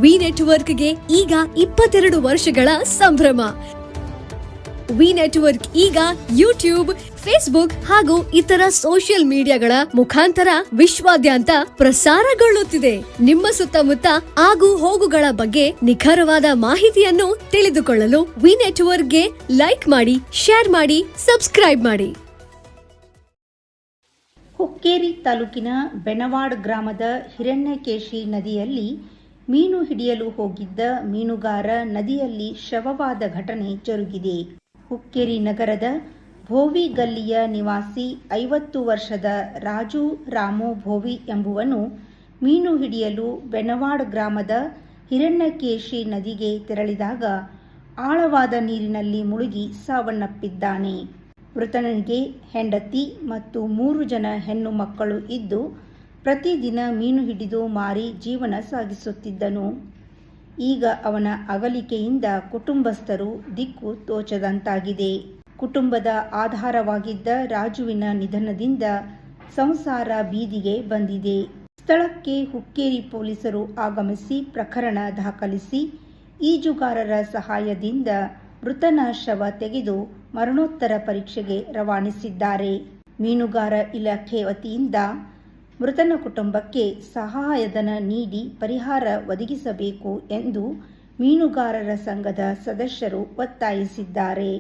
V ನೆಟ್ವರ್ಕ್ಗೆ ಈಗ 22 ವರ್ಷಗಳ ಸಂಭ್ರಮ. ವಿ ನೆಟ್ವರ್ಕ್ ಈಗ ಯೂಟ್ಯೂಬ್, ಫೇಸ್ಬುಕ್ ಹಾಗೂ ಇತರ ಸೋಷಿಯಲ್ ಮೀಡಿಯಾಗಳ ಮುಖಾಂತರ ವಿಶ್ವಾದ್ಯಂತ ಪ್ರಸಾರಗೊಳ್ಳುತ್ತಿದೆ. ನಿಮ್ಮ ಸುತ್ತಮುತ್ತ ಆಗು ಹೋಗುಗಳ ಬಗ್ಗೆ ನಿಖರವಾದ ಮಾಹಿತಿಯನ್ನು ತಿಳಿದುಕೊಳ್ಳಲು ವಿ ನೆಟ್ವರ್ಕ್ಗೆ ಲೈಕ್ ಮಾಡಿ, ಶೇರ್ ಮಾಡಿ, ಸಬ್ಸ್ಕ್ರೈಬ್ ಮಾಡಿ. ಹುಕ್ಕೇರಿ ತಾಲೂಕಿನ ಬೆನವಾಡ್ ಗ್ರಾಮದ ಹಿರಣ್ಯಕೇಶಿ ನದಿಯಲ್ಲಿ ಮೀನು ಹಿಡಿಯಲು ಹೋಗಿದ್ದ ಮೀನುಗಾರ ನದಿಯಲ್ಲಿ ಶವವಾದ ಘಟನೆ ಜರುಗಿದೆ. ಹುಕ್ಕೇರಿ ನಗರದ ಭೋವಿ ಗಲ್ಲಿಯ ನಿವಾಸಿ 50 ವರ್ಷದ ರಾಜು ರಾಮು ಭೋವಿ ಎಂಬುವನು ಮೀನು ಹಿಡಿಯಲು ಬೆನವಾಡ್ ಗ್ರಾಮದ ಹಿರಣ್ಯಕೇಶಿ ನದಿಗೆ ತೆರಳಿದಾಗ ಆಳವಾದ ನೀರಿನಲ್ಲಿ ಮುಳುಗಿ ಸಾವನ್ನಪ್ಪಿದ್ದಾನೆ. ಮೃತನಿಗೆ ಹೆಂಡತಿ ಮತ್ತು 3 ಜನ ಹೆಣ್ಣು ಮಕ್ಕಳು ಇದ್ದು ಪ್ರತಿದಿನ ಮೀನು ಹಿಡಿದು ಮಾರಿ ಜೀವನ ಸಾಗಿಸುತ್ತಿದ್ದನು. ಈಗ ಅವನ ಅಗಲಿಕೆಯಿಂದ ಕುಟುಂಬಸ್ಥರು ದಿಕ್ಕು ತೋಚದಂತಾಗಿದೆ. ಕುಟುಂಬದ ಆಧಾರವಾಗಿದ್ದ ರಾಜುವಿನ ನಿಧನದಿಂದ ಸಂಸಾರ ಬೀದಿಗೆ ಬಂದಿದೆ. ಸ್ಥಳಕ್ಕೆ ಹುಕ್ಕೇರಿ ಪೊಲೀಸರು ಆಗಮಿಸಿ ಪ್ರಕರಣ ದಾಖಲಿಸಿ ಈಜುಗಾರರ ಸಹಾಯದಿಂದ ಮೃತನ ಶವ ತೆಗೆದು ಮರಣೋತ್ತರ ಪರೀಕ್ಷೆಗೆ ರವಾನಿಸಿದ್ದಾರೆ. ಮೀನುಗಾರ ಇಲಾಖೆ ವತಿಯಿಂದ ಮೃತನ ಕುಟುಂಬಕ್ಕೆ ಸಹಾಯಧನ ನೀಡಿ ಪರಿಹಾರ ಒದಗಿಸಬೇಕು ಎಂದು ಮೀನುಗಾರರ ಸಂಘದ ಸದಸ್ಯರು ಒತ್ತಾಯಿಸಿದ್ದಾರೆ.